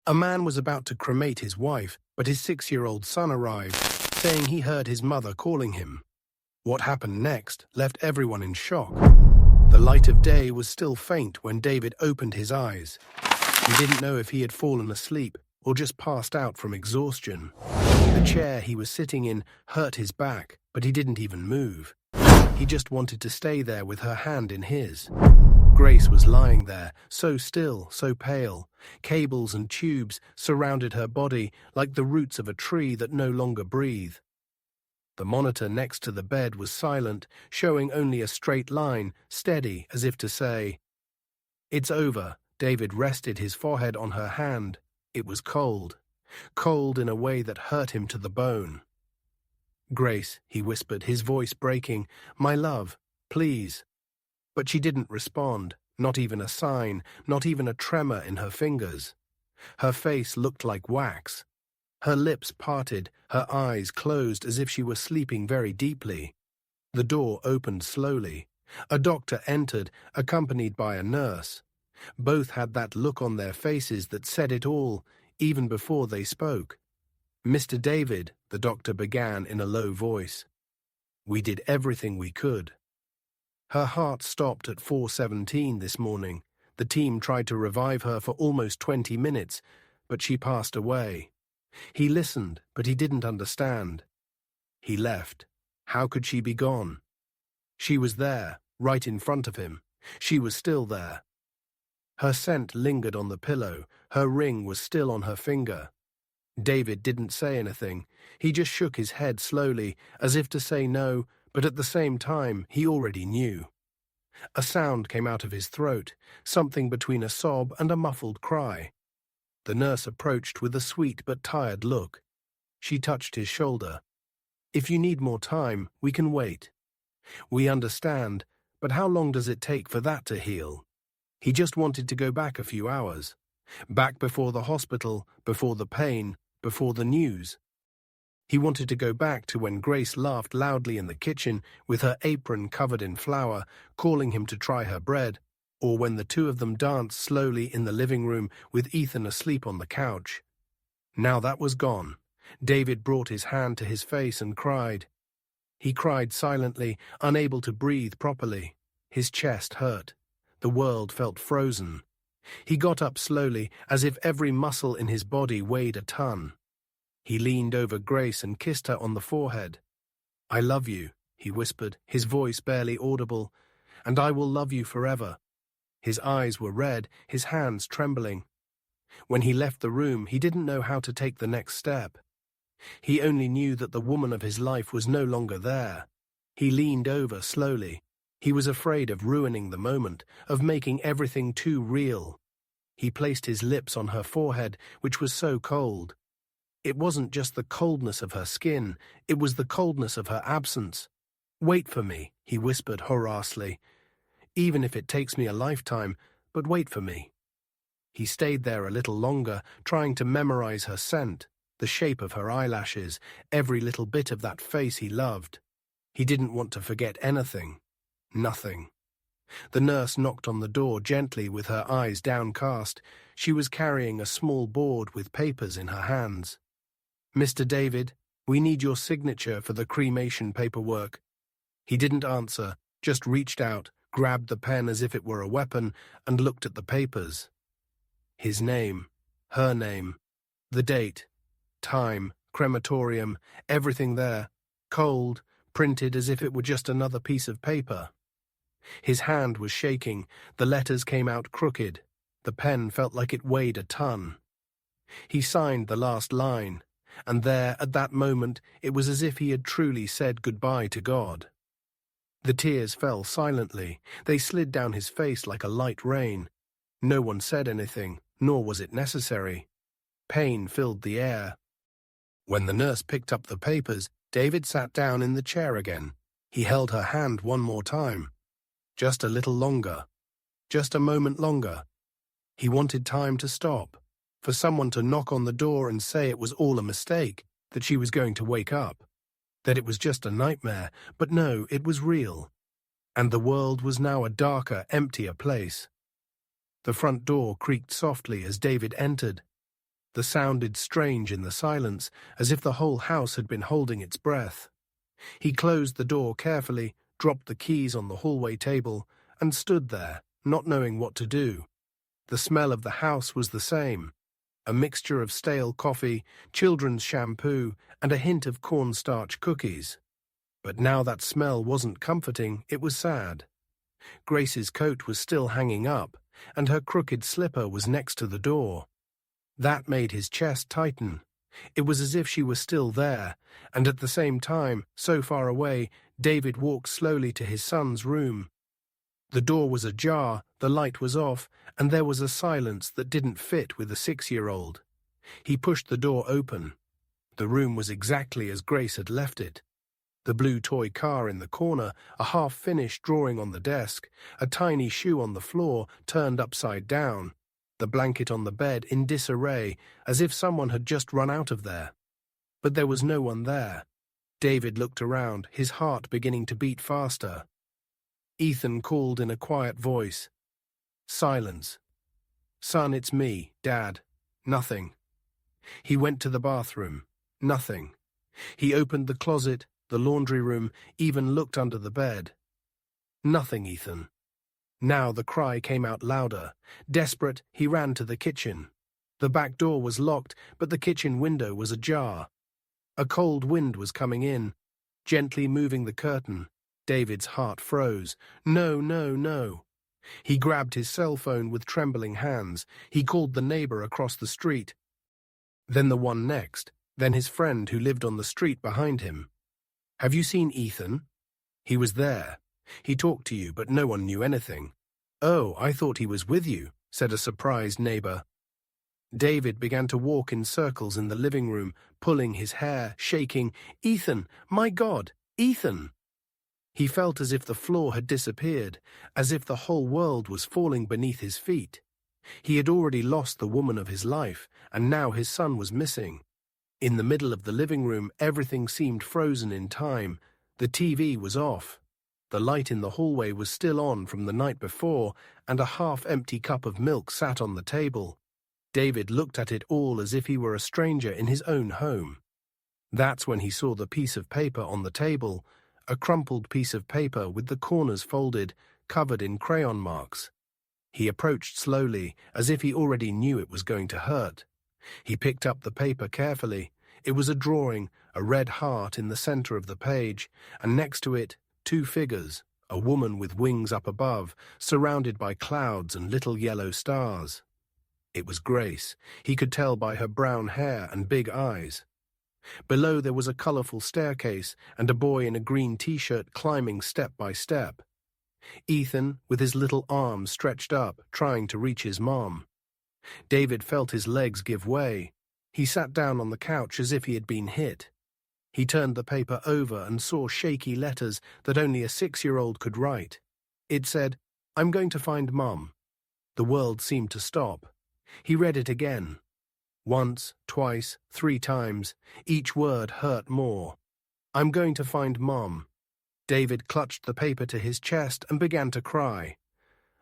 A man was about to cremate his wife, but his 6-year-old son arrived, saying he heard his mother calling him. What happened next left everyone in shock. The light of day was still faint when David opened his eyes. He didn't know if he had fallen asleep or just passed out from exhaustion. The chair he was sitting in hurt his back, but he didn't even move. He just wanted to stay there with her hand in his. Grace was lying there, so still, so pale. Cables and tubes surrounded her body like the roots of a tree that no longer breathe. The monitor next to the bed was silent, showing only a straight line, steady as if to say, "It's over." David rested his forehead on her hand. It was cold. Cold in a way that hurt him to the bone. "Grace," he whispered, his voice breaking, "my love, please." But she didn't respond, not even a sign, not even a tremor in her fingers. Her face looked like wax. Her lips parted, her eyes closed as if she were sleeping very deeply. The door opened slowly. A doctor entered, accompanied by a nurse. Both had that look on their faces that said it all, even before they spoke. "Mr. David," the doctor began in a low voice. "We did everything we could." Her heart stopped at 4:17 this morning. The team tried to revive her for almost 20 minutes, but she passed away. He listened, but he didn't understand. He left. How could she be gone? She was there, right in front of him. She was still there. Her scent lingered on the pillow. Her ring was still on her finger. David didn't say anything. He just shook his head slowly, as if to say no, but at the same time he already knew. A sound came out of his throat, something between a sob and a muffled cry. The nurse approached with a sweet but tired look. She touched his shoulder. "If you need more time, we can wait." "We understand, but how long does it take for that to heal?" He just wanted to go back a few hours. Back before the hospital, before the pain, before the news. He wanted to go back to when Grace laughed loudly in the kitchen with her apron covered in flour, calling him to try her bread, or when the two of them danced slowly in the living room with Ethan asleep on the couch. Now that was gone. David brought his hand to his face and cried. He cried silently, unable to breathe properly. His chest hurt. The world felt frozen. He got up slowly, as if every muscle in his body weighed a ton. He leaned over Grace and kissed her on the forehead. "I love you," he whispered, his voice barely audible, "and I will love you forever." His eyes were red, his hands trembling. When he left the room, he didn't know how to take the next step. He only knew that the woman of his life was no longer there. He leaned over slowly. He was afraid of ruining the moment, of making everything too real. He placed his lips on her forehead, which was so cold. It wasn't just the coldness of her skin, it was the coldness of her absence. "Wait for me," he whispered hoarsely. "Even if it takes me a lifetime, but wait for me." He stayed there a little longer, trying to memorize her scent, the shape of her eyelashes, every little bit of that face he loved. He didn't want to forget anything. Nothing. The nurse knocked on the door gently with her eyes downcast. She was carrying a small board with papers in her hands. "Mr. David, we need your signature for the cremation paperwork." He didn't answer, just reached out, grabbed the pen as if it were a weapon, and looked at the papers. His name, her name, the date, time, crematorium, everything there, cold, printed as if it were just another piece of paper. His hand was shaking, the letters came out crooked, the pen felt like it weighed a ton. He signed the last line, and there, at that moment, it was as if he had truly said goodbye to God. The tears fell silently. They slid down his face like a light rain. No one said anything, nor was it necessary. Pain filled the air. When the nurse picked up the papers, David sat down in the chair again. He held her hand one more time. Just a little longer. Just a moment longer. He wanted time to stop, for someone to knock on the door and say it was all a mistake, that she was going to wake up, that it was just a nightmare, but no, it was real. And the world was now a darker, emptier place. The front door creaked softly as David entered. The sounded strange in the silence, as if the whole house had been holding its breath. He closed the door carefully, dropped the keys on the hallway table, and stood there, not knowing what to do. The smell of the house was the same, a mixture of stale coffee, children's shampoo, and a hint of cornstarch cookies. But now that smell wasn't comforting, it was sad. Grace's coat was still hanging up, and her crooked slipper was next to the door. That made his chest tighten. It was as if she was still there, and at the same time, so far away, David walked slowly to his son's room. The door was ajar, the light was off, and there was a silence that didn't fit with a 6-year-old. He pushed the door open. The room was exactly as Grace had left it. The blue toy car in the corner, a half-finished drawing on the desk, a tiny shoe on the floor turned upside down, the blanket on the bed in disarray, as if someone had just run out of there. But there was no one there. David looked around, his heart beginning to beat faster. Ethan called in a quiet voice. Silence. Son, it's me, Dad. Nothing. He went to the bathroom. Nothing. He opened the closet, the laundry room, even looked under the bed. Nothing, Ethan. Now the cry came out louder. Desperate, he ran to the kitchen. The back door was locked, but the kitchen window was ajar. A cold wind was coming in, gently moving the curtain. David's heart froze. No, no, no. He grabbed his cell phone with trembling hands. He called the neighbor across the street. Then the one next. Then his friend who lived on the street behind him. Have you seen Ethan? He was there. He talked to you, but no one knew anything. Oh, I thought he was with you, said a surprised neighbor. David began to walk in circles in the living room, pulling his hair, shaking. Ethan, my God, Ethan! He felt as if the floor had disappeared, as if the whole world was falling beneath his feet. He had already lost the woman of his life, and now his son was missing. In the middle of the living room, everything seemed frozen in time. The TV was off. The light in the hallway was still on from the night before, and a half-empty cup of milk sat on the table. David looked at it all as if he were a stranger in his own home. That's when he saw the piece of paper on the table, a crumpled piece of paper with the corners folded, covered in crayon marks. He approached slowly, as if he already knew it was going to hurt. He picked up the paper carefully. It was a drawing, a red heart in the center of the page, and next to it, 2 figures, a woman with wings up above, surrounded by clouds and little yellow stars. It was Grace. He could tell by her brown hair and big eyes. Below there was a colorful staircase and a boy in a green t-shirt climbing step by step. Ethan, with his little arms stretched up, trying to reach his mom. David felt his legs give way. He sat down on the couch as if he had been hit. He turned the paper over and saw shaky letters that only a 6-year-old could write. It said, "I'm going to find Mom." The world seemed to stop. He read it again. Once, twice, 3 times. Each word hurt more. "I'm going to find Mom." David clutched the paper to his chest and began to cry.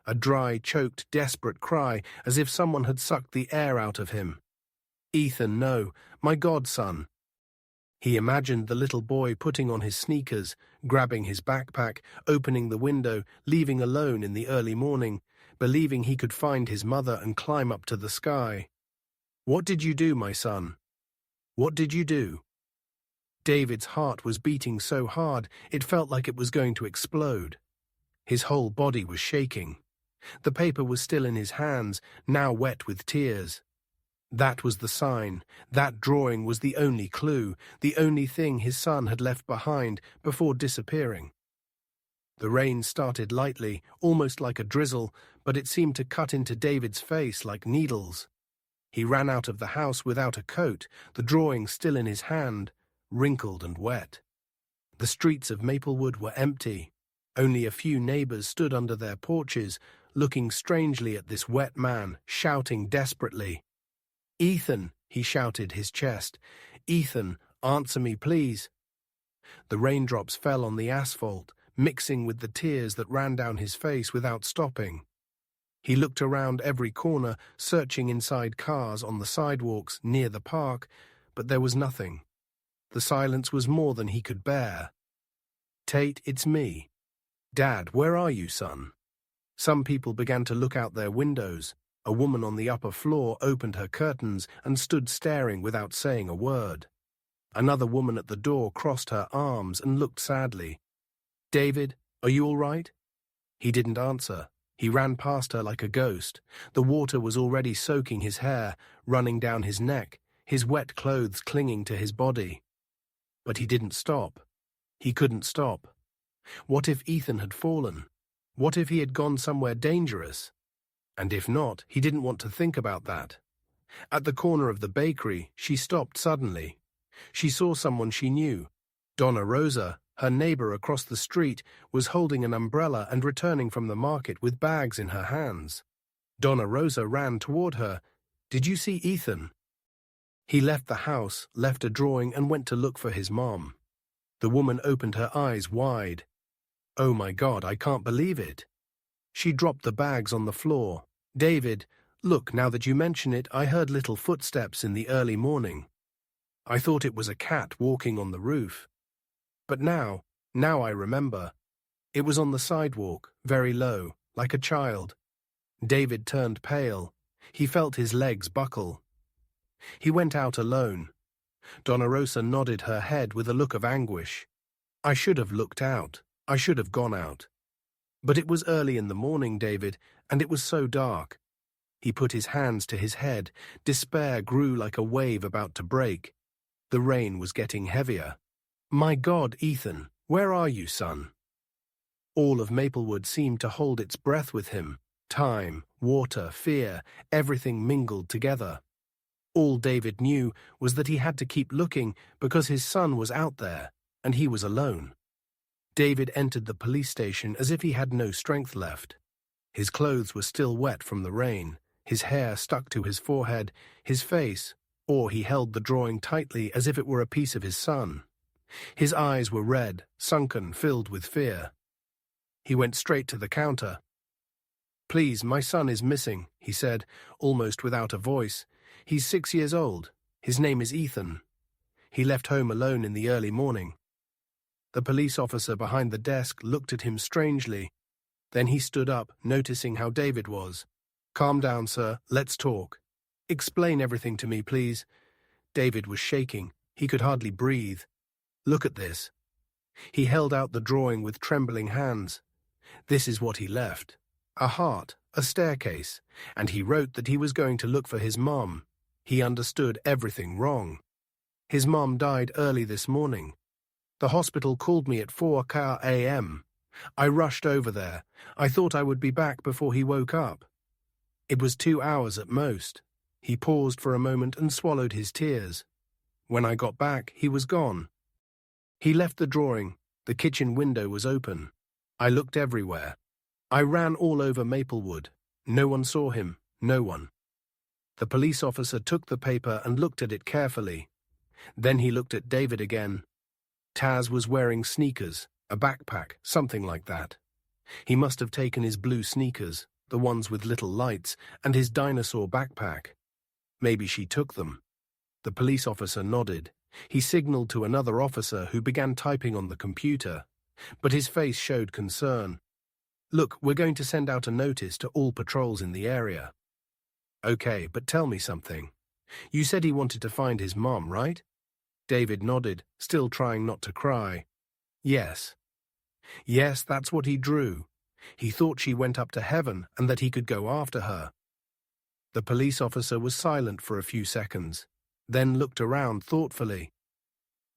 A dry, choked, desperate cry, as if someone had sucked the air out of him. Ethan, no, my godson. He imagined the little boy putting on his sneakers, grabbing his backpack, opening the window, leaving alone in the early morning, believing he could find his mother and climb up to the sky. What did you do, my son? What did you do? David's heart was beating so hard it felt like it was going to explode. His whole body was shaking. The paper was still in his hands, now wet with tears. That was the sign. That drawing was the only clue, the only thing his son had left behind before disappearing. The rain started lightly, almost like a drizzle, but it seemed to cut into David's face like needles. He ran out of the house without a coat, the drawing still in his hand, wrinkled and wet. The streets of Maplewood were empty. Only a few neighbors stood under their porches, looking strangely at this wet man, shouting desperately. "Ethan," he shouted, his chest. "Ethan, answer me, please." The raindrops fell on the asphalt, mixing with the tears that ran down his face without stopping. He looked around every corner, searching inside cars, on the sidewalks, near the park, but there was nothing. The silence was more than he could bear. "Tate, it's me." "Dad, where are you, son?" Some people began to look out their windows. A woman on the upper floor opened her curtains and stood staring without saying a word. Another woman at the door crossed her arms and looked sadly. "David, are you all right?" He didn't answer. He ran past her like a ghost. The water was already soaking his hair, running down his neck, his wet clothes clinging to his body. But he didn't stop. He couldn't stop. What if Ethan had fallen? What if he had gone somewhere dangerous? And if not, he didn't want to think about that. At the corner of the bakery, she stopped suddenly. She saw someone she knew. Donna Rosa, her neighbor across the street, was holding an umbrella and returning from the market with bags in her hands. Donna Rosa ran toward her. "Did you see Ethan?" He left the house, left a drawing, and went to look for his mom. The woman opened her eyes wide. "Oh my God, I can't believe it." She dropped the bags on the floor. "David, look, now that you mention it, I heard little footsteps in the early morning. I thought it was a cat walking on the roof. But now I remember. It was on the sidewalk, very low, like a child." David turned pale. He felt his legs buckle. He went out alone. Donna Rosa nodded her head with a look of anguish. "I should have looked out. I should have gone out. But it was early in the morning, David, and it was so dark." He put his hands to his head. Despair grew like a wave about to break. The rain was getting heavier. "My God, Ethan, where are you, son?" All of Maplewood seemed to hold its breath with him. Time, water, fear, everything mingled together. All David knew was that he had to keep looking because his son was out there, and he was alone. David entered the police station as if he had no strength left. His clothes were still wet from the rain, his hair stuck to his forehead, his face, or he held the drawing tightly as if it were a piece of his son. His eyes were red, sunken, filled with fear. He went straight to the counter. "Please, my son is missing," he said, almost without a voice. "He's 6 years old. His name is Ethan. He left home alone in the early morning." The police officer behind the desk looked at him strangely. Then he stood up, noticing how David was. "Calm down, sir. Let's talk. Explain everything to me, please." David was shaking. He could hardly breathe. "Look at this." He held out the drawing with trembling hands. This is what he left. A heart, a staircase, and he wrote that he was going to look for his mom. He understood everything wrong. His mom died early this morning. The hospital called me at 4 a.m. I rushed over there. I thought I would be back before he woke up. It was 2 hours at most. He paused for a moment and swallowed his tears. When I got back, he was gone. He left the drawing. The kitchen window was open. I looked everywhere. I ran all over Maplewood. No one saw him. No one. The police officer took the paper and looked at it carefully. Then he looked at David again. Taz was wearing sneakers, a backpack, something like that. He must have taken his blue sneakers, the ones with little lights, and his dinosaur backpack. Maybe she took them. The police officer nodded. He signaled to another officer who began typing on the computer, but his face showed concern. "Look, we're going to send out a notice to all patrols in the area." "Okay, but tell me something. You said he wanted to find his mom, right?" David nodded, still trying not to cry. "Yes. Yes, that's what he drew. He thought she went up to heaven and that he could go after her." The police officer was silent for a few seconds, then looked around thoughtfully.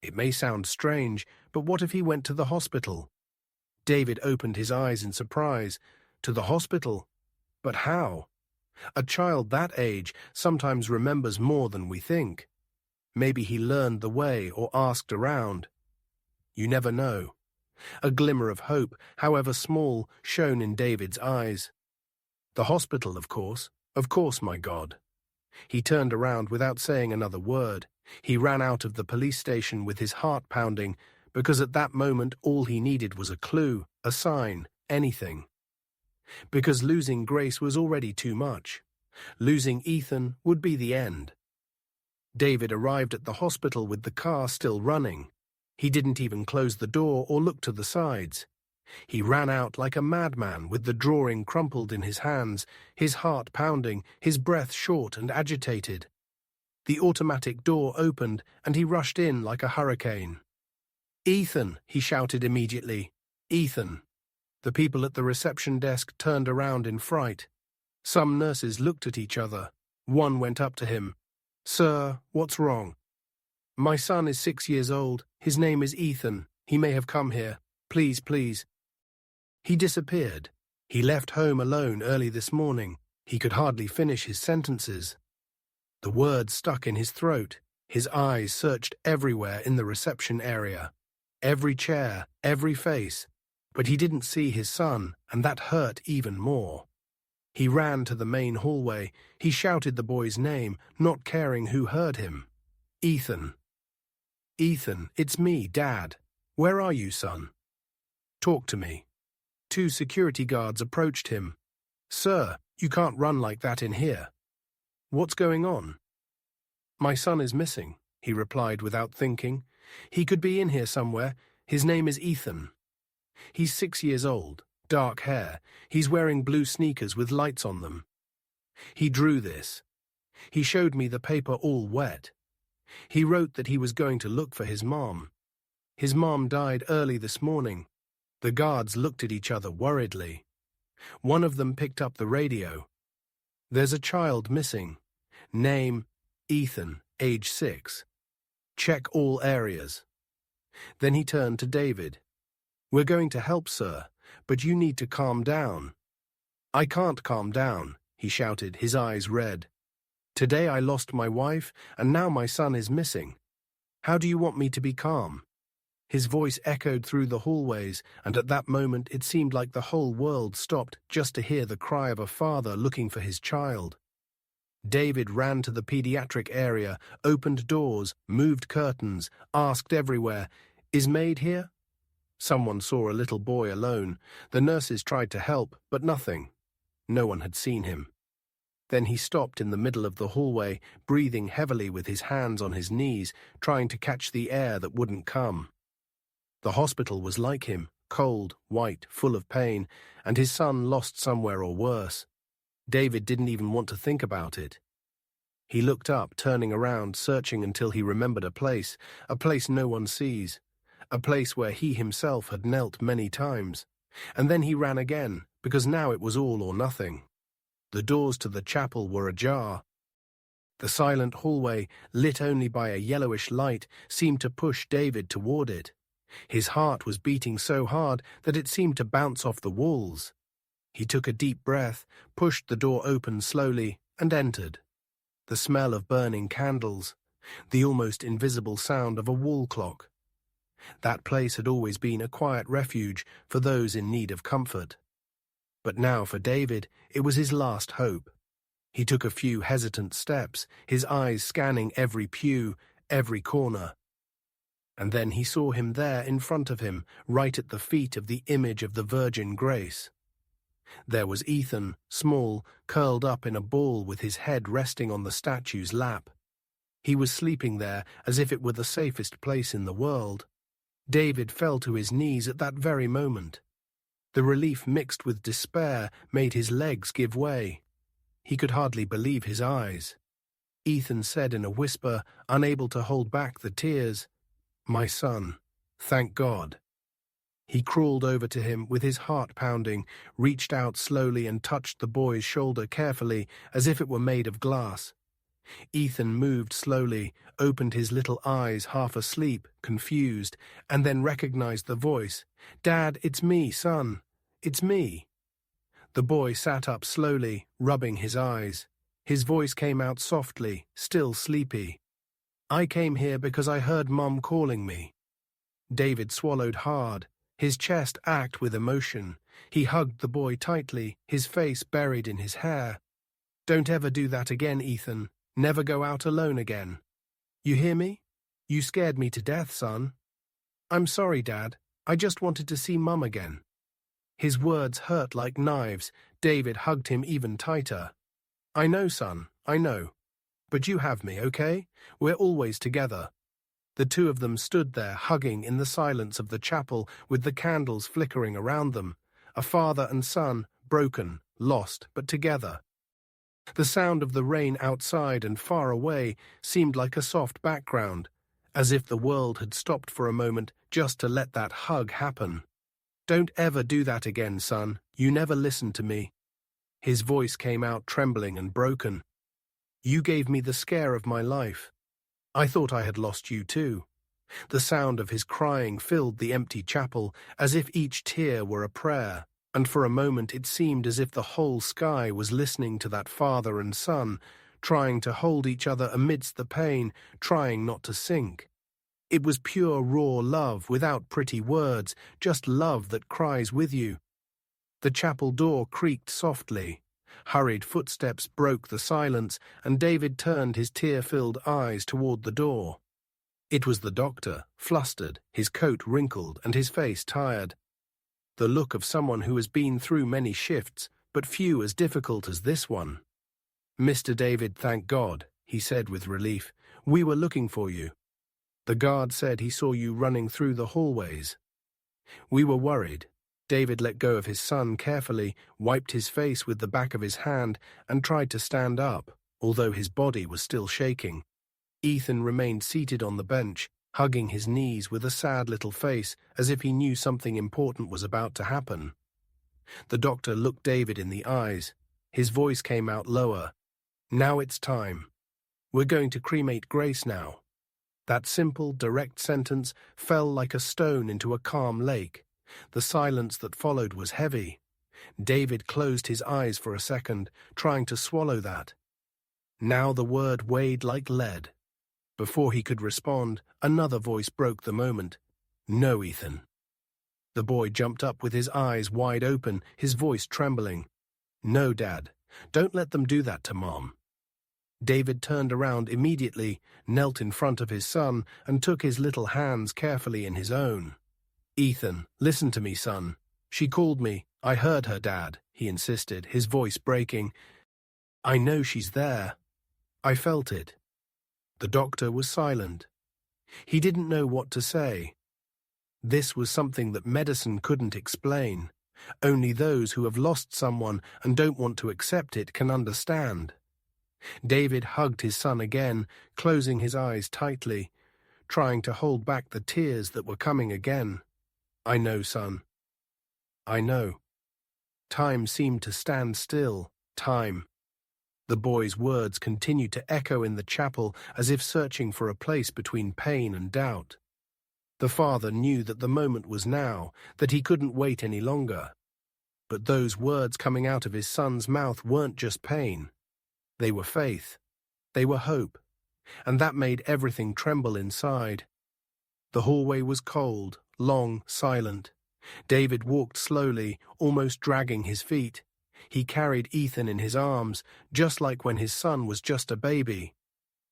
It may sound strange, but what if he went to the hospital? David opened his eyes in surprise. To the hospital? But how? A child that age sometimes remembers more than we think. Maybe he learned the way or asked around. You never know. A glimmer of hope, however small, shone in David's eyes. The hospital, of course, my God. He turned around without saying another word. He ran out of the police station with his heart pounding, because at that moment all he needed was a clue, a sign, anything. because losing Grace was already too much. Losing Ethan would be the end. David arrived at the hospital with the car still running. He didn't even close the door or look to the sides. He ran out like a madman with the drawing crumpled in his hands, his heart pounding, his breath short and agitated. The automatic door opened and he rushed in like a hurricane. "Ethan!" he shouted immediately. "Ethan!" The people at the reception desk turned around in fright. Some nurses looked at each other. One went up to him. "Sir, what's wrong?" "My son is 6 years old. His name is Ethan. He may have come here. Please, please." He disappeared. He left home alone early this morning. He could hardly finish his sentences. The words stuck in his throat. His eyes searched everywhere in the reception area. Every chair, every face. But he didn't see his son, and that hurt even more. He ran to the main hallway. He shouted the boy's name, not caring who heard him. "Ethan. Ethan, it's me, Dad. Where are you, son? Talk to me." 2 security guards approached him. "Sir, you can't run like that in here." "What's going on?" "My son is missing," he replied without thinking. "He could be in here somewhere. His name is Ethan. He's 6 years old, dark hair. He's wearing blue sneakers with lights on them. He drew this. He showed me the paper all wet. He wrote that he was going to look for his mom. His mom died early this morning." The guards looked at each other worriedly. One of them picked up the radio. "There's a child missing. Name, Ethan, age 6. Check all areas." Then he turned to David. "We're going to help, sir, but you need to calm down." "I can't calm down," he shouted, his eyes red. "Today I lost my wife, and now my son is missing. How do you want me to be calm?" His voice echoed through the hallways, and at that moment it seemed like the whole world stopped just to hear the cry of a father looking for his child. David ran to the pediatric area, opened doors, moved curtains, asked everywhere, "Is Maid here?" Someone saw a little boy alone. The nurses tried to help, but nothing. No one had seen him. Then he stopped in the middle of the hallway, breathing heavily with his hands on his knees, trying to catch the air that wouldn't come. The hospital was like him, cold, white, full of pain, and his son lost somewhere or worse. David didn't even want to think about it. He looked up, turning around, searching until he remembered a place no one sees, a place where he himself had knelt many times. And then he ran again, because now it was all or nothing. The doors to the chapel were ajar. The silent hallway, lit only by a yellowish light, seemed to push David toward it. His heart was beating so hard that it seemed to bounce off the walls. He took a deep breath, pushed the door open slowly, and entered. The smell of burning candles, the almost invisible sound of a wall clock. That place had always been a quiet refuge for those in need of comfort. But now for David, it was his last hope. He took a few hesitant steps, his eyes scanning every pew, every corner. And then he saw him there in front of him, right at the feet of the image of the Virgin Grace. There was Ethan, small, curled up in a ball with his head resting on the statue's lap. He was sleeping there as if it were the safest place in the world. David fell to his knees at that very moment. The relief mixed with despair made his legs give way. He could hardly believe his eyes. Ethan said in a whisper, unable to hold back the tears, "My son, thank God." He crawled over to him with his heart pounding, reached out slowly and touched the boy's shoulder carefully, as if it were made of glass. Ethan moved slowly, opened his little eyes half asleep, confused, and then recognized the voice. "Dad, it's me, son. It's me." The boy sat up slowly, rubbing his eyes. His voice came out softly, still sleepy. "I came here because I heard Mom calling me." David swallowed hard. His chest ached with emotion. He hugged the boy tightly, his face buried in his hair. "Don't ever do that again, Ethan. Never go out alone again. You hear me? You scared me to death, son." "I'm sorry, Dad. I just wanted to see Mum again." His words hurt like knives. David hugged him even tighter. "I know, son, I know. But you have me, okay? We're always together." The two of them stood there, hugging in the silence of the chapel with the candles flickering around them. A father and son, broken, lost, but together. The sound of the rain outside and far away seemed like a soft background, as if the world had stopped for a moment just to let that hug happen. "Don't ever do that again, son. You never listened to me." His voice came out trembling and broken. "You gave me the scare of my life. I thought I had lost you too." The sound of his crying filled the empty chapel as if each tear were a prayer, and for a moment it seemed as if the whole sky was listening to that father and son, trying to hold each other amidst the pain, trying not to sink. It was pure raw love without pretty words, just love that cries with you. The chapel door creaked softly. Hurried footsteps broke the silence, and David turned his tear-filled eyes toward the door. It was the doctor, flustered, his coat wrinkled and his face tired. The look of someone who has been through many shifts, but few as difficult as this one. "Mr. David, thank God," he said with relief. "We were looking for you. The guard said he saw you running through the hallways." "We were worried." David let go of his son carefully, wiped his face with the back of his hand, and tried to stand up, although his body was still shaking. Ethan remained seated on the bench, hugging his knees with a sad little face, as if he knew something important was about to happen. The doctor looked David in the eyes. His voice came out lower. "Now it's time. We're going to cremate Grace now." That simple, direct sentence fell like a stone into a calm lake. The silence that followed was heavy. David closed his eyes for a second, trying to swallow that. Now the word weighed like lead. Before he could respond, another voice broke the moment. "No, Ethan." The boy jumped up with his eyes wide open, his voice trembling. "No, Dad. Don't let them do that to Mom." David turned around immediately, knelt in front of his son, and took his little hands carefully in his own. "Ethan, listen to me, son. She called me. I heard her, Dad," he insisted, his voice breaking. "I know she's there. I felt it." The doctor was silent. He didn't know what to say. This was something that medicine couldn't explain. Only those who have lost someone and don't want to accept it can understand. David hugged his son again, closing his eyes tightly, trying to hold back the tears that were coming again. "I know, son. I know." Time seemed to stand still. Time. The boy's words continued to echo in the chapel as if searching for a place between pain and doubt. The father knew that the moment was now, that he couldn't wait any longer. But those words coming out of his son's mouth weren't just pain. They were faith. They were hope. And that made everything tremble inside. The hallway was cold, long, silent. David walked slowly, almost dragging his feet. He carried Ethan in his arms, just like when his son was just a baby.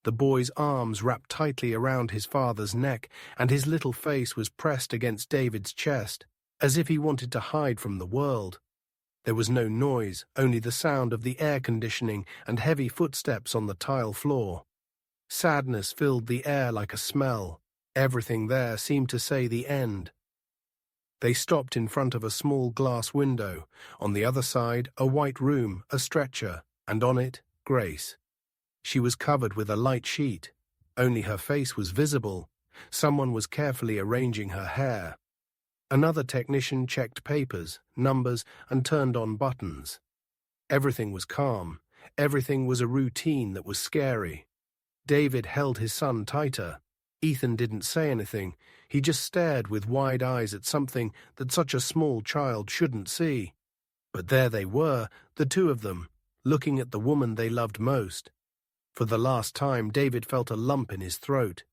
The boy's arms wrapped tightly around his father's neck, and his little face was pressed against David's chest, as if he wanted to hide from the world. There was no noise, only the sound of the air conditioning and heavy footsteps on the tile floor. Sadness filled the air like a smell. Everything there seemed to say the end. They stopped in front of a small glass window. On the other side, a white room, a stretcher, and on it, Grace. She was covered with a light sheet. Only her face was visible. Someone was carefully arranging her hair. Another technician checked papers, numbers, and turned on buttons. Everything was calm. Everything was a routine that was scary. David held his son tighter. Ethan didn't say anything. He just stared with wide eyes at something that such a small child shouldn't see. But there they were, the two of them, looking at the woman they loved most. For the last time, David felt a lump in his throat.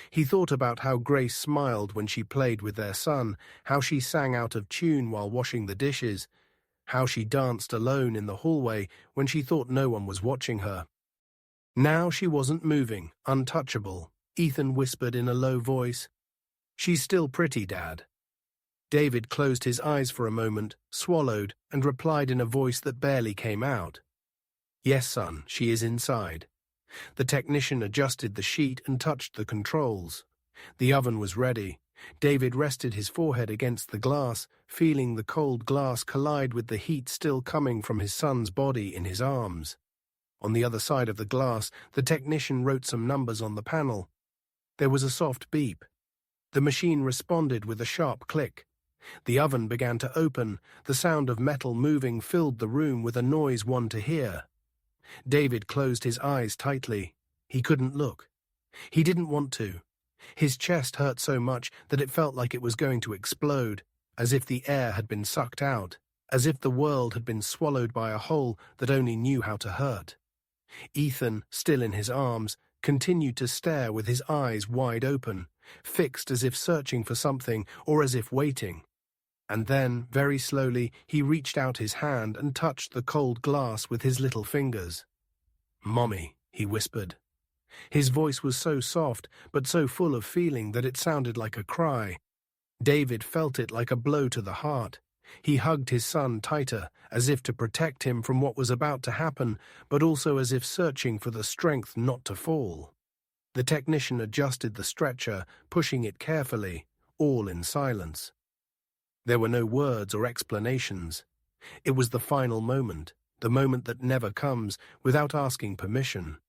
He thought about how Grace smiled when she played with their son, how she sang out of tune while washing the dishes, how she danced alone in the hallway when she thought no one was watching her. Now she wasn't moving, untouchable. Ethan whispered in a low voice, "She's still pretty, Dad." David closed his eyes for a moment, swallowed, and replied in a voice that barely came out. "Yes, son, she is inside." The technician adjusted the sheet and touched the controls. The oven was ready. David rested his forehead against the glass, feeling the cold glass collide with the heat still coming from his son's body in his arms. On the other side of the glass, the technician wrote some numbers on the panel. There was a soft beep. The machine responded with a sharp click. The oven began to open. The sound of metal moving filled the room with a noise one to hear. David closed his eyes tightly. He couldn't look. He didn't want to. His chest hurt so much that it felt like it was going to explode, as if the air had been sucked out, as if the world had been swallowed by a hole that only knew how to hurt. Ethan, still in his arms, continued to stare with his eyes wide open, fixed as if searching for something or as if waiting. And then, very slowly, he reached out his hand and touched the cold glass with his little fingers. "Mommy," he whispered. His voice was so soft, but so full of feeling that it sounded like a cry. David felt it like a blow to the heart. He hugged his son tighter, as if to protect him from what was about to happen, but also as if searching for the strength not to fall. The technician adjusted the stretcher, pushing it carefully, all in silence. There were no words or explanations. It was the final moment, the moment that never comes without asking permission.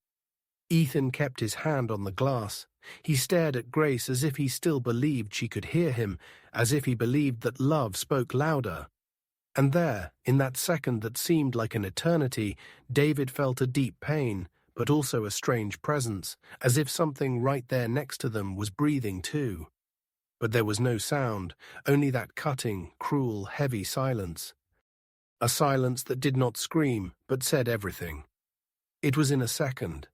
Ethan kept his hand on the glass. He stared at Grace as if he still believed she could hear him, as if he believed that love spoke louder. And there, in that second that seemed like an eternity, David felt a deep pain, but also a strange presence, as if something right there next to them was breathing too. But there was no sound, only that cutting, cruel, heavy silence. A silence that did not scream, but said everything. It was in a second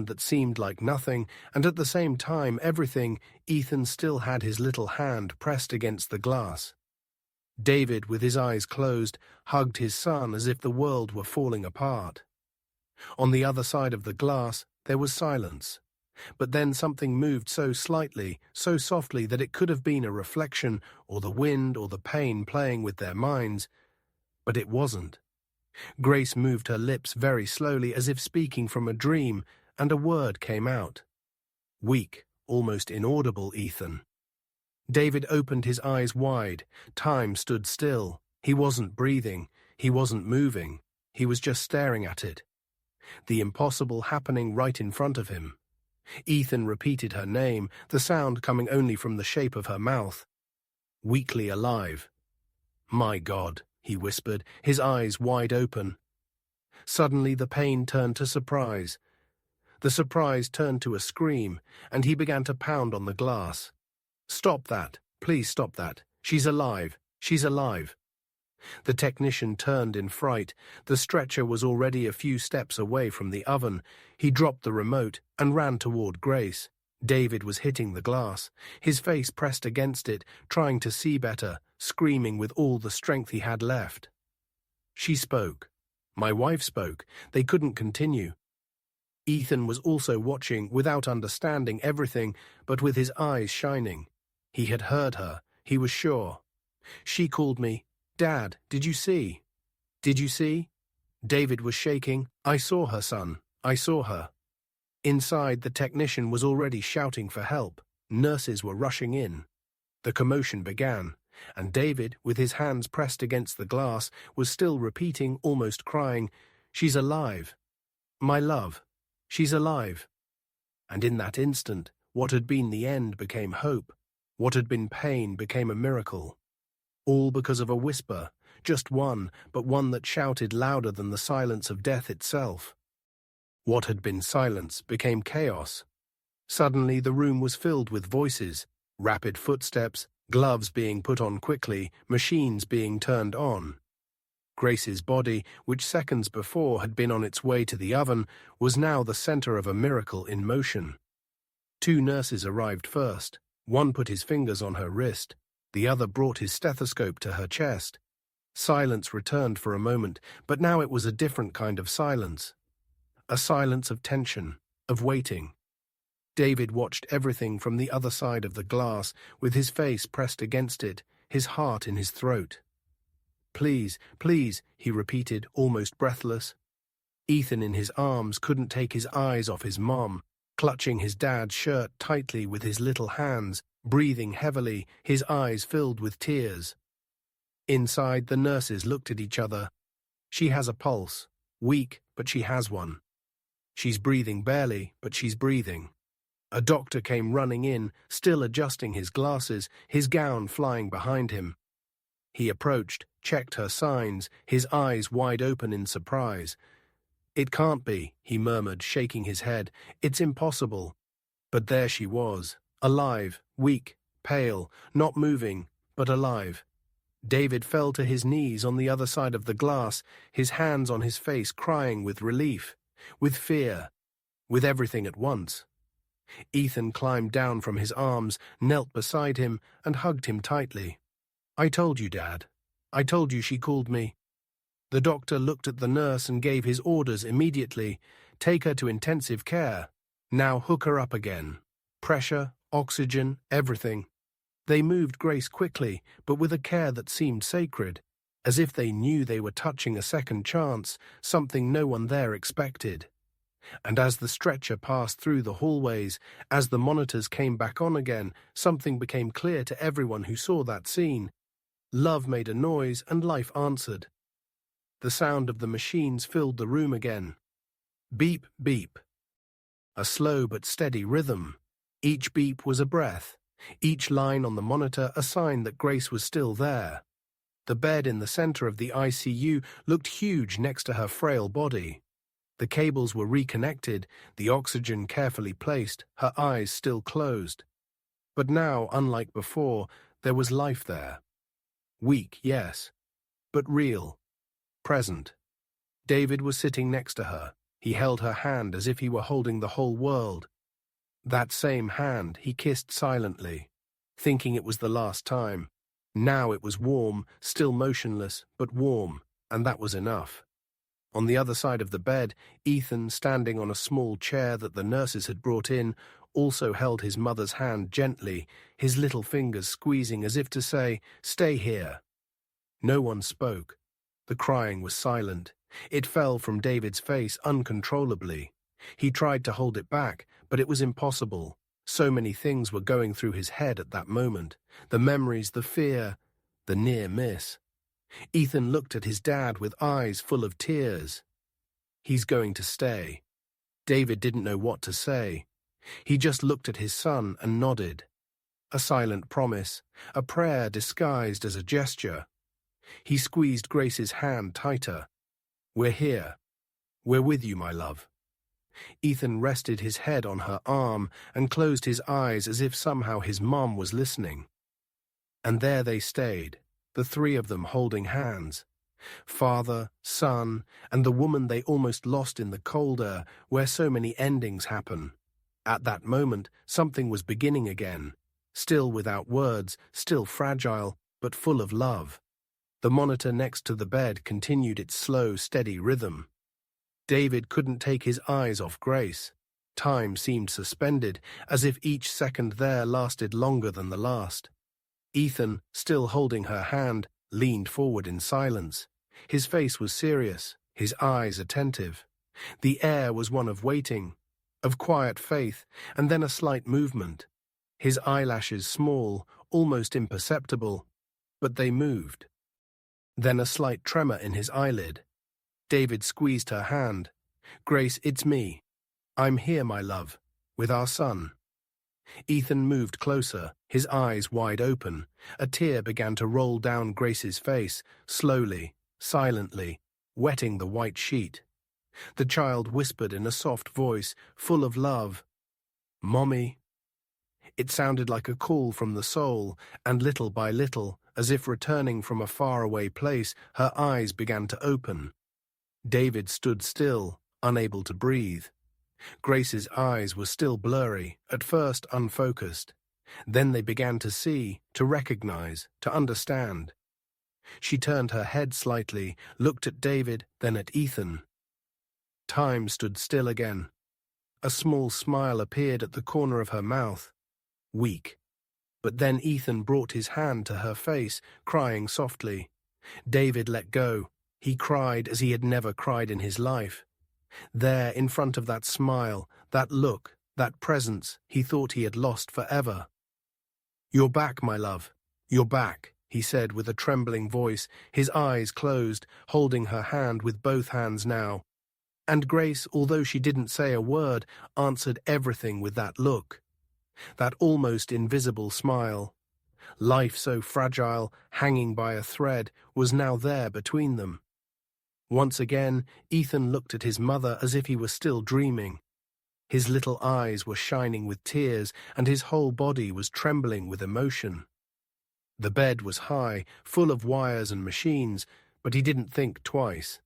that seemed like nothing, and at the same time everything. Ethan still had his little hand pressed against the glass. David, with his eyes closed, hugged his son as if the world were falling apart. On the other side of the glass, there was silence. But then something moved so slightly, so softly that it could have been a reflection, or the wind, or the pain playing with their minds. But it wasn't. Grace moved her lips very slowly, as if speaking from a dream, and a word came out. Weak, almost inaudible, Ethan. David opened his eyes wide. Time stood still. He wasn't breathing. He wasn't moving. He was just staring at it. The impossible happening right in front of him. Ethan repeated her name, the sound coming only from the shape of her mouth. "Weakly alive." "My God," he whispered, his eyes wide open. Suddenly the pain turned to surprise. The surprise turned to a scream, and he began to pound on the glass. "Stop that. Please stop that. She's alive. She's alive." The technician turned in fright. The stretcher was already a few steps away from the oven. He dropped the remote and ran toward Grace. David was hitting the glass, his face pressed against it, trying to see better, screaming with all the strength he had left. She spoke. My wife spoke. They couldn't continue. Ethan was also watching, without understanding everything, but with his eyes shining. He had heard her. He was sure. She called me, "Dad, did you see? Did you see?" David was shaking. "I saw her, son. I saw her." Inside, the technician was already shouting for help. Nurses were rushing in. The commotion began, and David, with his hands pressed against the glass, was still repeating, almost crying, "She's alive. My love. She's alive." And in that instant, what had been the end became hope. What had been pain became a miracle. All because of a whisper, just one, but one that shouted louder than the silence of death itself. What had been silence became chaos. Suddenly the room was filled with voices, rapid footsteps, gloves being put on quickly, machines being turned on. Grace's body, which seconds before had been on its way to the oven, was now the center of a miracle in motion. 2 nurses arrived first. One put his fingers on her wrist. The other brought his stethoscope to her chest. Silence returned for a moment, but now it was a different kind of silence. A silence of tension, of waiting. David watched everything from the other side of the glass, with his face pressed against it, his heart in his throat. "Please, please," he repeated, almost breathless. Ethan in his arms couldn't take his eyes off his mom, clutching his dad's shirt tightly with his little hands, breathing heavily, his eyes filled with tears. Inside, the nurses looked at each other. "She has a pulse. Weak, but she has one. She's breathing barely, but she's breathing." A doctor came running in, still adjusting his glasses, his gown flying behind him. He approached, checked her signs, his eyes wide open in surprise. "It can't be," he murmured, shaking his head. "It's impossible." But there she was, alive, weak, pale, not moving, but alive. David fell to his knees on the other side of the glass, his hands on his face, crying with relief, with fear, with everything at once. Ethan climbed down from his arms, knelt beside him, and hugged him tightly. "I told you, Dad. I told you she called me." The doctor looked at the nurse and gave his orders immediately. "Take her to intensive care. Now hook her up again. Pressure, oxygen, everything." They moved Grace quickly, but with a care that seemed sacred, as if they knew they were touching a second chance, something no one there expected. And as the stretcher passed through the hallways, as the monitors came back on again, something became clear to everyone who saw that scene. Love made a noise and life answered. The sound of the machines filled the room again. Beep, beep. A slow but steady rhythm. Each beep was a breath. Each line on the monitor a sign that Grace was still there. The bed in the center of the ICU looked huge next to her frail body. The cables were reconnected, the oxygen carefully placed, her eyes still closed. But now, unlike before, there was life there. Weak, yes, but real, present. David was sitting next to her. He held her hand as if he were holding the whole world. That same hand he kissed silently, thinking it was the last time. Now it was warm, still motionless, but warm, and that was enough. On the other side of the bed, Ethan, standing on a small chair that the nurses had brought in, also held his mother's hand gently, his little fingers squeezing as if to say, "Stay here." No one spoke. The crying was silent. It fell from David's face uncontrollably. He tried to hold it back, but it was impossible. So many things were going through his head at that moment. The memories, the fear, the near miss. Ethan looked at his dad with eyes full of tears. He's going to stay. David didn't know what to say. He just looked at his son and nodded. A silent promise, a prayer disguised as a gesture. He squeezed Grace's hand tighter. "We're here. We're with you, my love." Ethan rested his head on her arm and closed his eyes as if somehow his mom was listening. And there they stayed, the three of them holding hands. Father, son, and the woman they almost lost in the cold air where so many endings happen. At that moment, something was beginning again, still without words, still fragile, but full of love. The monitor next to the bed continued its slow, steady rhythm. David couldn't take his eyes off Grace. Time seemed suspended, as if each second there lasted longer than the last. Ethan, still holding her hand, leaned forward in silence. His face was serious, his eyes attentive. The air was one of waiting, of quiet faith, and then a slight movement. His eyelashes small, almost imperceptible, but they moved. Then a slight tremor in his eyelid. David squeezed her hand. "Grace, it's me. I'm here, my love, with our son." Ethan moved closer, his eyes wide open. A tear began to roll down Grace's face, slowly, silently, wetting the white sheet. The child whispered in a soft voice, full of love, "Mommy." It sounded like a call from the soul, and little by little, as if returning from a faraway place, her eyes began to open. David stood still, unable to breathe. Grace's eyes were still blurry, at first unfocused. Then they began to see, to recognize, to understand. She turned her head slightly, looked at David, then at Ethan. Time stood still again. A small smile appeared at the corner of her mouth. Weak. But then Ethan brought his hand to her face, crying softly. David let go. He cried as he had never cried in his life. There, in front of that smile, that look, that presence, he thought he had lost forever. "You're back, my love. You're back," he said with a trembling voice, his eyes closed, holding her hand with both hands now. And Grace, although she didn't say a word, answered everything with that look. That almost invisible smile. Life so fragile, hanging by a thread, was now there between them. Once again, Ethan looked at his mother as if he were still dreaming. His little eyes were shining with tears, and his whole body was trembling with emotion. The bed was high, full of wires and machines, but he didn't think twice.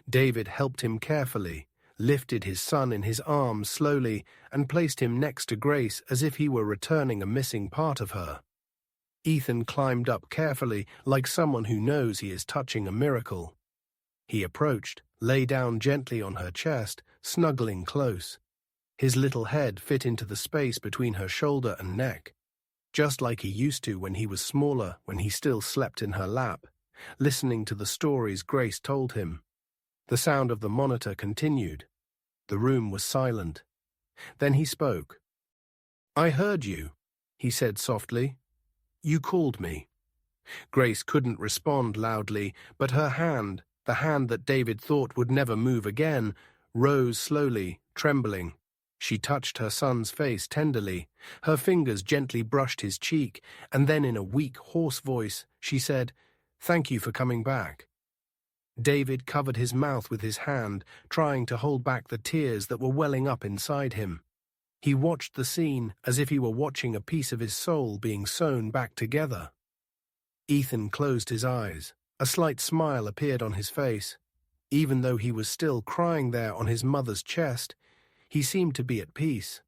David helped him carefully, lifted his son in his arms slowly, and placed him next to Grace as if he were returning a missing part of her. Ethan climbed up carefully, like someone who knows he is touching a miracle. He approached, lay down gently on her chest, snuggling close. His little head fit into the space between her shoulder and neck, just like he used to when he was smaller, when he still slept in her lap, listening to the stories Grace told him. The sound of the monitor continued. The room was silent. Then he spoke. "I heard you," he said softly. "You called me." Grace couldn't respond loudly, but her hand, the hand that David thought would never move again, rose slowly, trembling. She touched her son's face tenderly. Her fingers gently brushed his cheek, and then in a weak, hoarse voice, she said, "Thank you for coming back." David covered his mouth with his hand, trying to hold back the tears that were welling up inside him. He watched the scene as if he were watching a piece of his soul being sewn back together. Ethan closed his eyes. A slight smile appeared on his face. Even though he was still crying there on his mother's chest, he seemed to be at peace.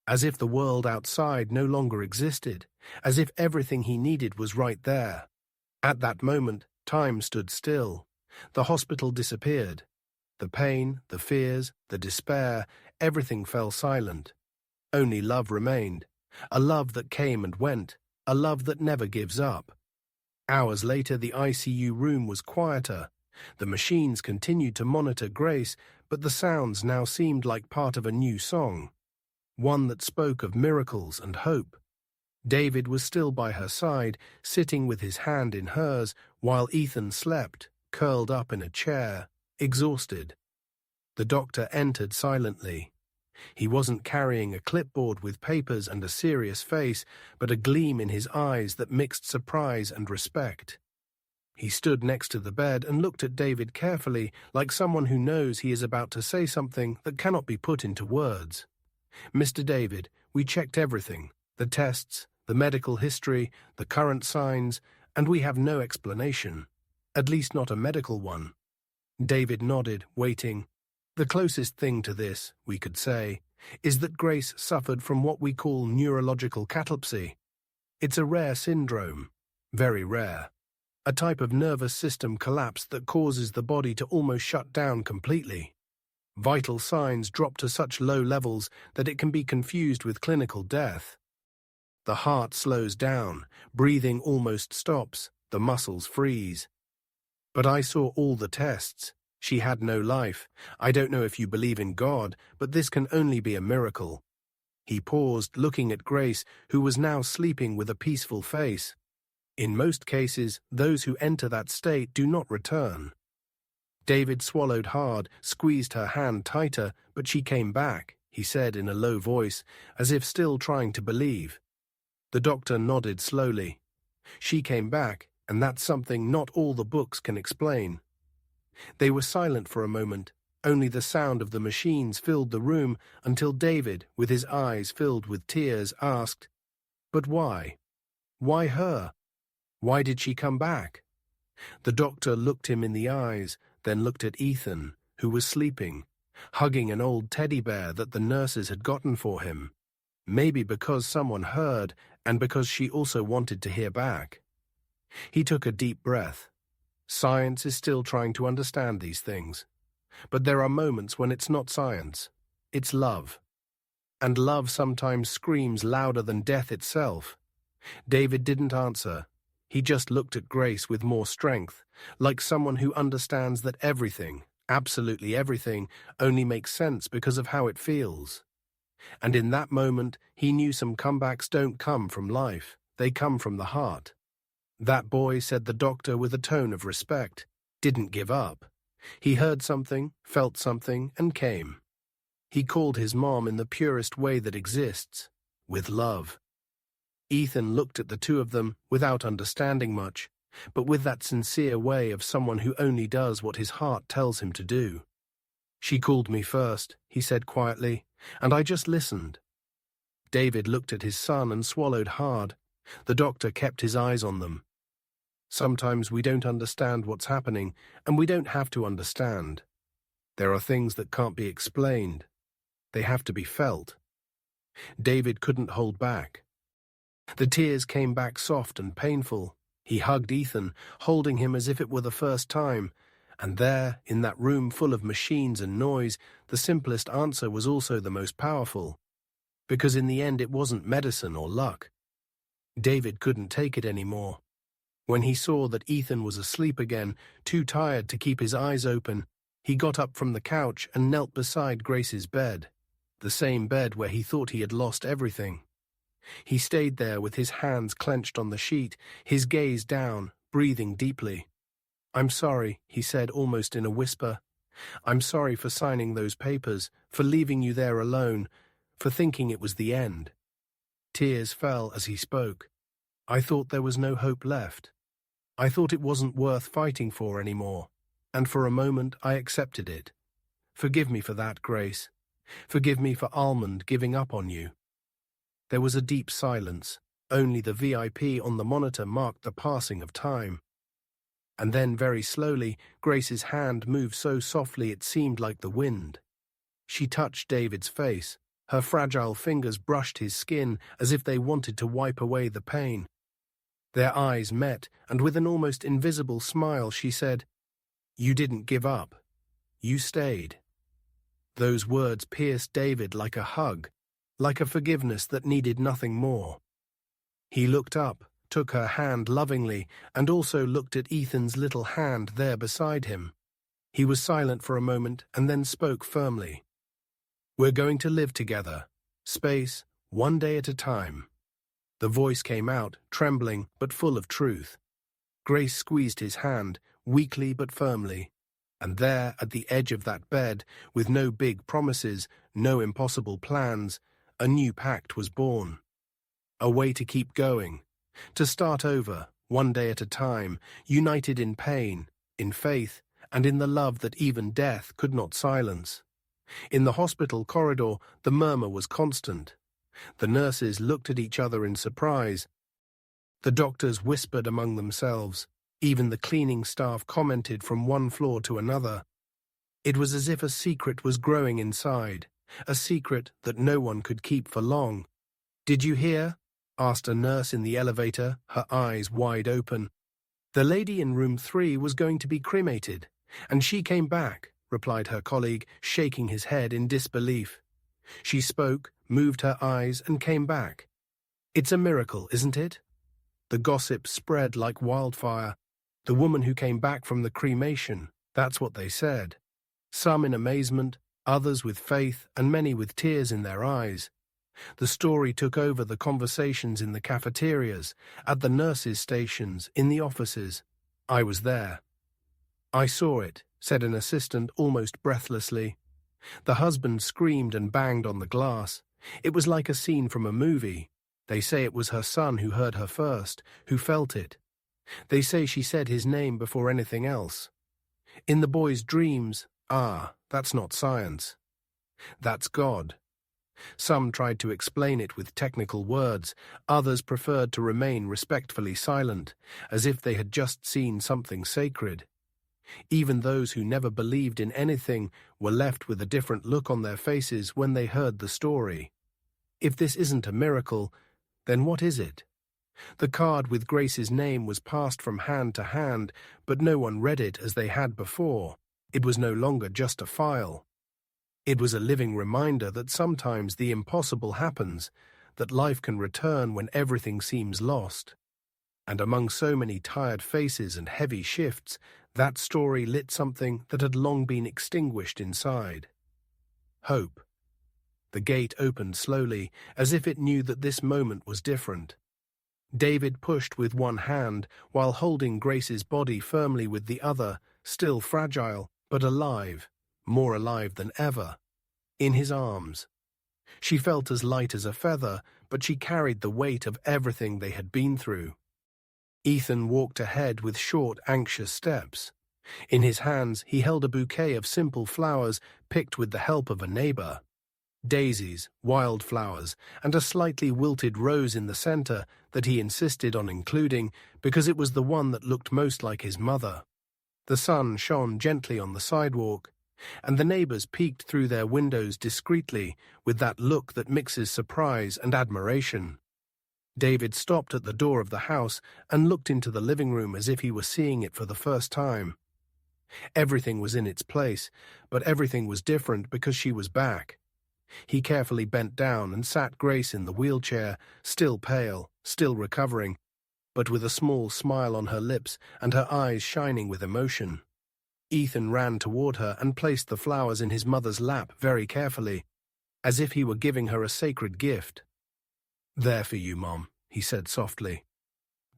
As if the world outside no longer existed, as if everything he needed was right there. At that moment, time stood still. The hospital disappeared. The pain, the fears, the despair, everything fell silent. Only love remained, a love that came and went, a love that never gives up. Hours later, the ICU room was quieter. The machines continued to monitor Grace, but the sounds now seemed like part of a new song, one that spoke of miracles and hope. David was still by her side, sitting with his hand in hers, while Ethan slept, curled up in a chair, exhausted. The doctor entered silently. He wasn't carrying a clipboard with papers and a serious face, but a gleam in his eyes that mixed surprise and respect. He stood next to the bed and looked at David carefully, like someone who knows he is about to say something that cannot be put into words. "Mr. David, we checked everything, the tests, the medical history, the current signs, and we have no explanation, at least not a medical one." David nodded, waiting. "The closest thing to this, we could say, is that Grace suffered from what we call neurological catalepsy. It's a rare syndrome, very rare. A type of nervous system collapse that causes the body to almost shut down completely. Vital signs drop to such low levels that it can be confused with clinical death. The heart slows down, breathing almost stops, the muscles freeze. But I saw all the tests. She had no life. I don't know if you believe in God, but this can only be a miracle." He paused, looking at Grace, who was now sleeping with a peaceful face. "In most cases, those who enter that state do not return." David swallowed hard, squeezed her hand tighter, but she came back, he said in a low voice, as if still trying to believe. The doctor nodded slowly. "She came back, and that's something not all the books can explain." They were silent for a moment. Only the sound of the machines filled the room until David, with his eyes filled with tears, asked, "But why? Why her? Why did she come back?" The doctor looked him in the eyes, then looked at Ethan, who was sleeping, hugging an old teddy bear that the nurses had gotten for him. Maybe because someone heard, and because she also wanted to hear back. He took a deep breath. Science is still trying to understand these things. But there are moments when it's not science. It's love. And love sometimes screams louder than death itself. David didn't answer. He just looked at Grace with more strength, like someone who understands that everything, absolutely everything, only makes sense because of how it feels. And in that moment, he knew some comebacks don't come from life, they come from the heart. That boy, said the doctor with a tone of respect, didn't give up. He heard something, felt something, and came. He called his mom in the purest way that exists, with love. Ethan looked at the two of them without understanding much, but with that sincere way of someone who only does what his heart tells him to do. She called me first, he said quietly, and I just listened. David looked at his son and swallowed hard. The doctor kept his eyes on them. Sometimes we don't understand what's happening, and we don't have to understand. There are things that can't be explained. They have to be felt. David couldn't hold back. The tears came back soft and painful. He hugged Ethan, holding him as if it were the first time, and there, in that room full of machines and noise, the simplest answer was also the most powerful. Because in the end it wasn't medicine or luck. David couldn't take it anymore. When he saw that Ethan was asleep again, too tired to keep his eyes open, he got up from the couch and knelt beside Grace's bed, the same bed where he thought he had lost everything. He stayed there with his hands clenched on the sheet, his gaze down, breathing deeply. "I'm sorry," he said almost in a whisper. "I'm sorry for signing those papers, for leaving you there alone, for thinking it was the end." Tears fell as he spoke. "I thought there was no hope left. I thought it wasn't worth fighting for anymore, and for a moment I accepted it. Forgive me for that, Grace. Forgive me for Almond giving up on you." There was a deep silence. Only the VIP on the monitor marked the passing of time. And then, very slowly, Grace's hand moved so softly it seemed like the wind. She touched David's face. Her fragile fingers brushed his skin as if they wanted to wipe away the pain. Their eyes met, and with an almost invisible smile she said, "You didn't give up. You stayed." Those words pierced David like a hug, like a forgiveness that needed nothing more. He looked up, took her hand lovingly, and also looked at Ethan's little hand there beside him. He was silent for a moment and then spoke firmly. "We're going to live together. Space, one day at a time." The voice came out, trembling but full of truth. Grace squeezed his hand, weakly but firmly. And there, at the edge of that bed, with no big promises, no impossible plans, a new pact was born. A way to keep going, to start over, one day at a time, united in pain, in faith, and in the love that even death could not silence. In the hospital corridor, the murmur was constant. The nurses looked at each other in surprise. The doctors whispered among themselves. Even the cleaning staff commented from one floor to another. It was as if a secret was growing inside, a secret that no one could keep for long. "Did you hear?" asked a nurse in the elevator, her eyes wide open. "The lady in room 3 was going to be cremated, and she came back," replied her colleague, shaking his head in disbelief. She spoke, moved her eyes, and came back. "It's a miracle, isn't it?" The gossip spread like wildfire. The woman who came back from the cremation, that's what they said. Some in amazement, others with faith, and many with tears in their eyes. The story took over the conversations in the cafeterias, at the nurses' stations, in the offices. I was there. "I saw it," said an assistant almost breathlessly. The husband screamed and banged on the glass. It was like a scene from a movie. They say it was her son who heard her first, who felt it. They say she said his name before anything else. In the boy's dreams, that's not science. That's God. Some tried to explain it with technical words, others preferred to remain respectfully silent, as if they had just seen something sacred. Even those who never believed in anything were left with a different look on their faces when they heard the story. If this isn't a miracle, then what is it? The card with Grace's name was passed from hand to hand, but no one read it as they had before. It was no longer just a file. It was a living reminder that sometimes the impossible happens, that life can return when everything seems lost. And among so many tired faces and heavy shifts, that story lit something that had long been extinguished inside. Hope. The gate opened slowly, as if it knew that this moment was different. David pushed with one hand, while holding Grace's body firmly with the other, still fragile, but alive, more alive than ever, in his arms. She felt as light as a feather, but she carried the weight of everything they had been through. Ethan walked ahead with short, anxious steps. In his hands, he held a bouquet of simple flowers picked with the help of a neighbor. Daisies, wildflowers, and a slightly wilted rose in the center that he insisted on including because it was the one that looked most like his mother. The sun shone gently on the sidewalk, and the neighbors peeked through their windows discreetly with that look that mixes surprise and admiration. David stopped at the door of the house and looked into the living room as if he were seeing it for the first time. Everything was in its place, but everything was different because she was back. He carefully bent down and sat Grace in the wheelchair, still pale, still recovering, but with a small smile on her lips and her eyes shining with emotion. Ethan ran toward her and placed the flowers in his mother's lap very carefully, as if he were giving her a sacred gift. "There for you, Mom," he said softly.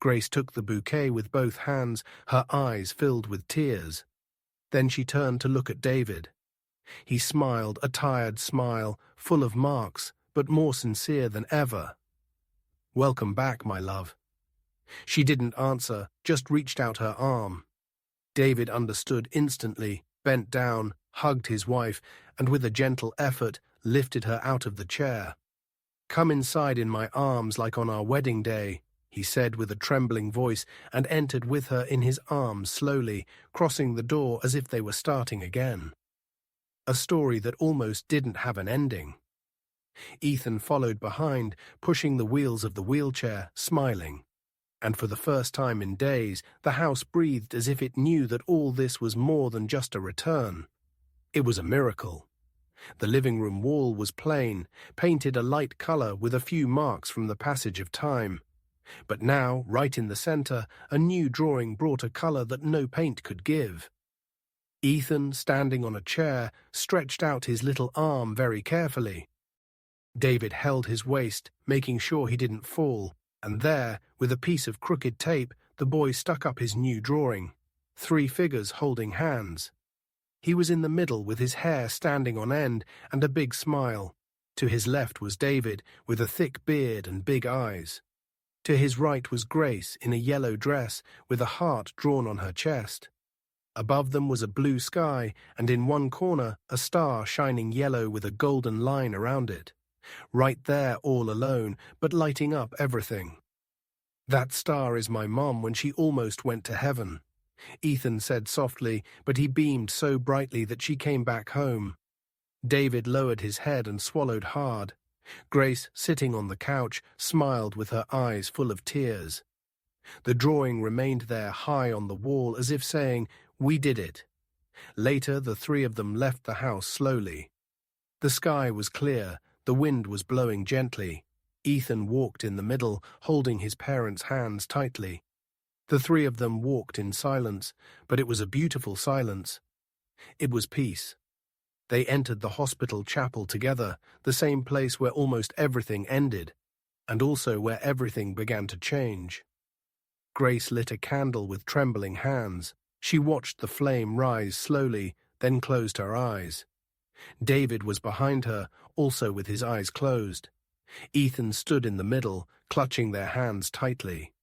Grace took the bouquet with both hands, her eyes filled with tears. Then she turned to look at David. He smiled, a tired smile, full of marks, but more sincere than ever. "Welcome back, my love." She didn't answer, just reached out her arm. David understood instantly, bent down, hugged his wife, and with a gentle effort lifted her out of the chair. "Come inside in my arms like on our wedding day," he said with a trembling voice, and entered with her in his arms slowly, crossing the door as if they were starting again. A story that almost didn't have an ending. Ethan followed behind, pushing the wheels of the wheelchair, smiling. And for the first time in days, the house breathed as if it knew that all this was more than just a return. It was a miracle. The living room wall was plain, painted a light color with a few marks from the passage of time. But now, right in the center, a new drawing brought a color that no paint could give. Ethan, standing on a chair, stretched out his little arm very carefully. David held his waist, making sure he didn't fall, and there, with a piece of crooked tape, the boy stuck up his new drawing. 3 figures holding hands. He was in the middle with his hair standing on end and a big smile. To his left was David, with a thick beard and big eyes. To his right was Grace in a yellow dress with a heart drawn on her chest. Above them was a blue sky, and in one corner a star shining yellow with a golden line around it. Right there all alone, but lighting up everything. "That star is my mom when she almost went to heaven," Ethan said softly, but he beamed so brightly that she came back home. David lowered his head and swallowed hard. Grace, sitting on the couch, smiled with her eyes full of tears. The drawing remained there high on the wall as if saying, "We did it." Later, the 3 of them left the house slowly. The sky was clear, the wind was blowing gently. Ethan walked in the middle, holding his parents' hands tightly. The 3 of them walked in silence, but it was a beautiful silence. It was peace. They entered the hospital chapel together, the same place where almost everything ended, and also where everything began to change. Grace lit a candle with trembling hands. She watched the flame rise slowly, then closed her eyes. David was behind her, also with his eyes closed. Ethan stood in the middle, clutching their hands tightly.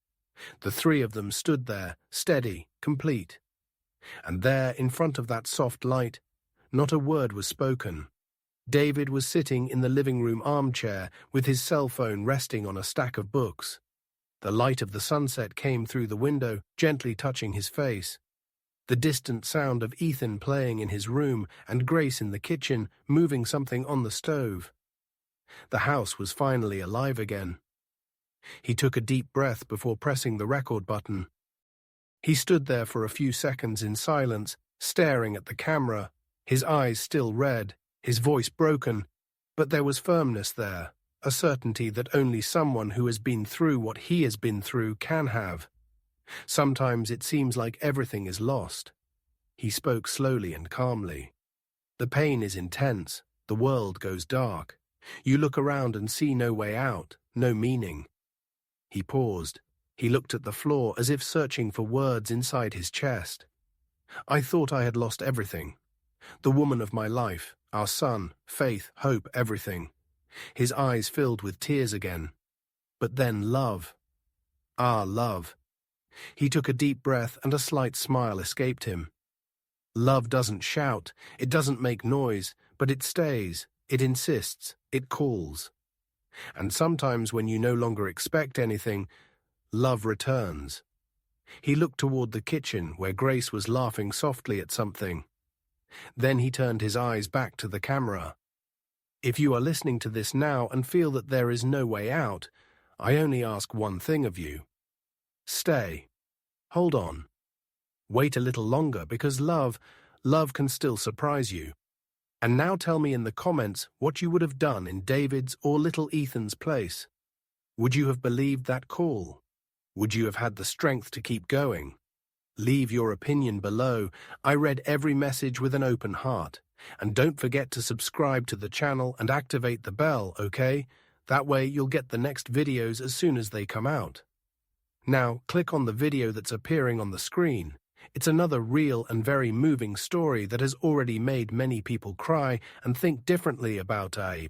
The 3 of them stood there, steady, complete. And there, in front of that soft light, not a word was spoken. David was sitting in the living room armchair with his cell phone resting on a stack of books. The light of the sunset came through the window, gently touching his face. The distant sound of Ethan playing in his room and Grace in the kitchen moving something on the stove. The house was finally alive again. He took a deep breath before pressing the record button. He stood there for a few seconds in silence, staring at the camera, his eyes still red, his voice broken, but there was firmness there, a certainty that only someone who has been through what he has been through can have. Sometimes it seems like everything is lost. He spoke slowly and calmly. The pain is intense, the world goes dark. You look around and see no way out, no meaning. He paused. He looked at the floor as if searching for words inside his chest. I thought I had lost everything. The woman of my life, our son, faith, hope, everything. His eyes filled with tears again. But then love. Ah, love. He took a deep breath and a slight smile escaped him. Love doesn't shout, it doesn't make noise, but it stays, it insists, it calls. And sometimes when you no longer expect anything, love returns. He looked toward the kitchen where Grace was laughing softly at something. Then he turned his eyes back to the camera. If you are listening to this now and feel that there is no way out, I only ask one thing of you. Stay. Hold on. Wait a little longer because love can still surprise you. And now tell me in the comments what you would have done in David's or little Ethan's place. Would you have believed that call? Would you have had the strength to keep going? Leave your opinion below. I read every message with an open heart. And don't forget to subscribe to the channel and activate the bell, okay? That way you'll get the next videos as soon as they come out. Now, click on the video that's appearing on the screen. It's another real and very moving story that has already made many people cry and think differently about a